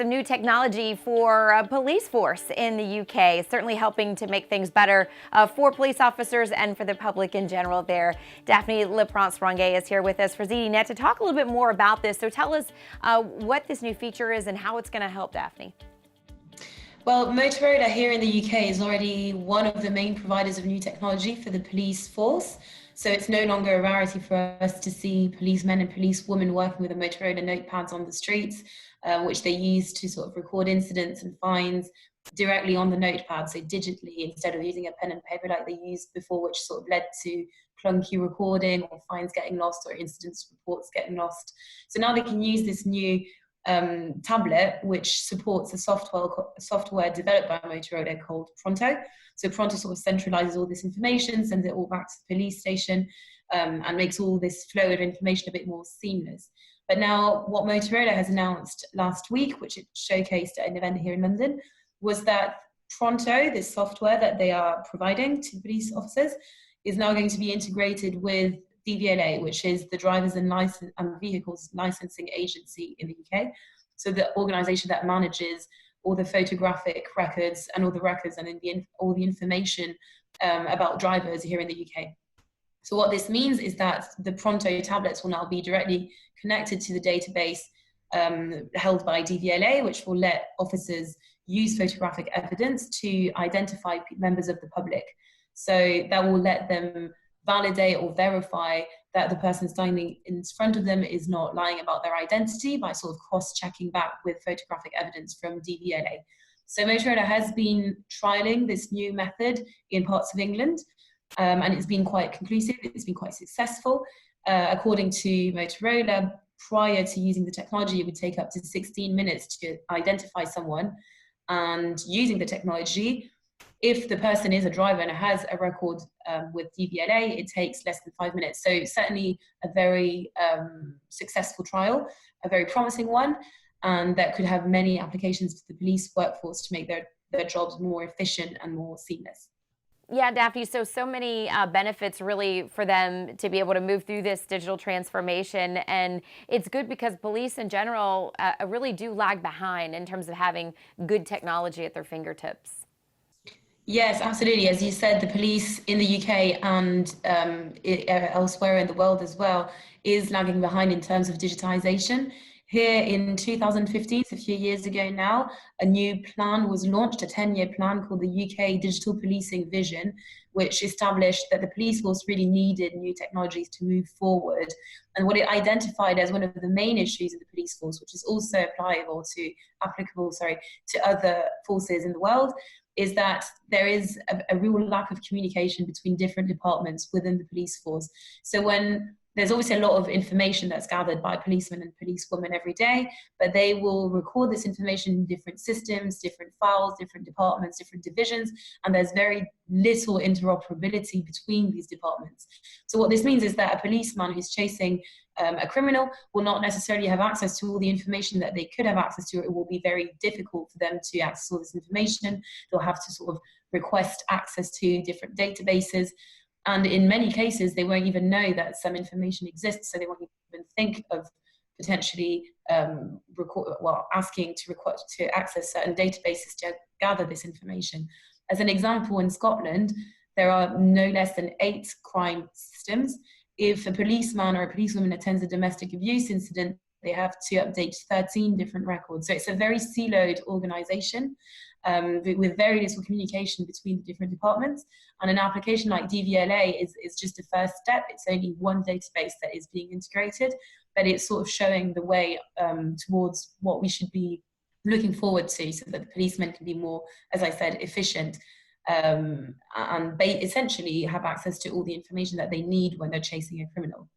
some new technology for a police force in the UK, certainly helping to make things better for police officers and for the public in general there. Daphne Leprince-Ringuet is here with us for ZDNet to talk a little bit more about this. So tell us what this new feature is and how it's going to help, Daphne. Well, Motorola here in the UK is already one of the main providers of new technology for the police force. So it's no longer a rarity for us to see policemen and policewomen working with the Motorola notepads on the streets, which they use to sort of record incidents and fines directly on the notepad, so digitally, instead of using a pen and paper like they used before, which sort of led to clunky recording or fines getting lost or incidents reports getting lost. So now they can use this new tablet, which supports a software developed by Motorola called Pronto. So Pronto sort of centralizes all this information, sends it all back to the police station, and makes all this flow of information a bit more seamless. But now what Motorola has announced last week, which it showcased at an event here in London, was that Pronto, this software that they are providing to police officers, is now going to be integrated with DVLA, which is the Drivers and Vehicles Licensing Agency in the UK. So the organisation that manages all the photographic records and all the records and all the information about drivers here in the UK. So what this means is that the Pronto tablets will now be directly connected to the database held by DVLA, which will let officers use photographic evidence to identify members of the public. So that will let them validate or verify that the person standing in front of them is not lying about their identity by sort of cross-checking back with photographic evidence from DVLA. So Motorola has been trialing this new method in parts of England, and it's been quite conclusive, it's been quite successful. According to Motorola, prior to using the technology, it would take up to 16 minutes to identify someone, and using the technology, if the person is a driver and has a record with DVLA, it takes less than 5 minutes. So certainly a very successful trial, a very promising one, and that could have many applications to the police workforce to make their jobs more efficient and more seamless. Yeah, Daphne, so many benefits really for them to be able to move through this digital transformation. And it's good because police in general really do lag behind in terms of having good technology at their fingertips. Yes, absolutely. As you said, the police in the UK and elsewhere in the world as well is lagging behind in terms of digitization. Here in 2015, so a few years ago now, a new plan was launched, a 10-year plan called the UK Digital Policing Vision, which established that the police force really needed new technologies to move forward. And what it identified as one of the main issues in the police force, which is also applicable to other forces in the world, is that there is a real lack of communication between different departments within the police force. So when there's obviously a lot of information that's gathered by policemen and policewomen every day, but they will record this information in different systems, different files, different departments, different divisions, and there's very little interoperability between these departments. So what this means is that a policeman who's chasing a criminal will not necessarily have access to all the information that they could have access to. It will be very difficult for them to access all this information. They'll have to sort of request access to different databases. And in many cases, they won't even know that some information exists, so they won't even think of potentially asking to access certain databases to gather this information. As an example, in Scotland, there are no less than 8 crime systems. If a policeman or a policewoman attends a domestic abuse incident, they have to update 13 different records. So it's a very siloed organization with very little communication between the different departments. And an application like DVLA is just a first step. It's only one database that is being integrated, but it's sort of showing the way towards what we should be looking forward to, so that the policemen can be more, as I said, efficient, and essentially have access to all the information that they need when they're chasing a criminal.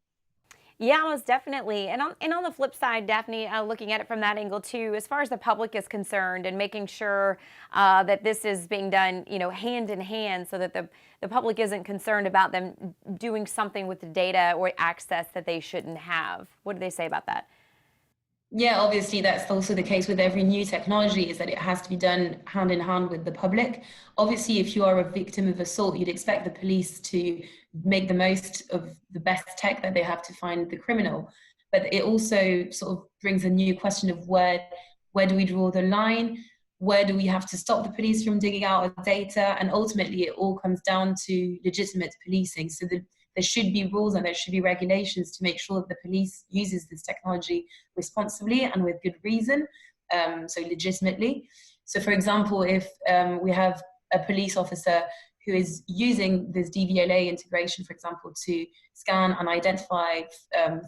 Yeah, most definitely. And on the flip side, Daphne, looking at it from that angle too, as far as the public is concerned, and making sure that this is being done, hand in hand, so that the public isn't concerned about them doing something with the data or access that they shouldn't have. What do they say about that? Yeah, obviously that's also the case with every new technology, is that it has to be done hand in hand with the public. Obviously, if you are a victim of assault, you'd expect the police to make the most of the best tech that they have to find the criminal. But it also sort of brings a new question of where Where do we draw the line? Where do we have to stop the police from digging out our data? And ultimately, it all comes down to legitimate policing. So there should be rules and there should be regulations to make sure that the police uses this technology responsibly and with good reason, so legitimately. So, for example, if we have a police officer who is using this DVLA integration, for example, to scan and identify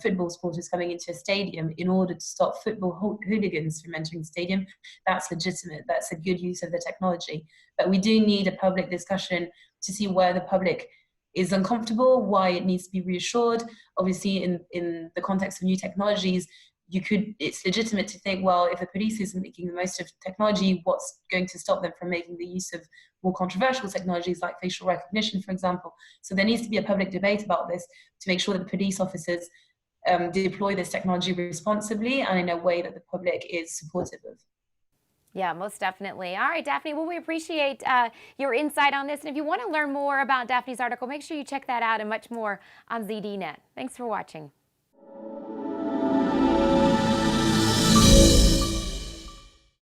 football supporters coming into a stadium in order to stop football hooligans from entering the stadium, that's legitimate. That's a good use of the technology. But we do need a public discussion to see where the public is uncomfortable, why it needs to be reassured. Obviously, in the context of new technologies, it's legitimate to think, well, if the police isn't making the most of technology, what's going to stop them from making the use of more controversial technologies like facial recognition, for example? So there needs to be a public debate about this to make sure that the police officers deploy this technology responsibly and in a way that the public is supportive of. Yeah, most definitely. All right, Daphne. Well, we appreciate your insight on this. And if you want to learn more about Daphne's article, make sure you check that out and much more on ZDNet. Thanks for watching.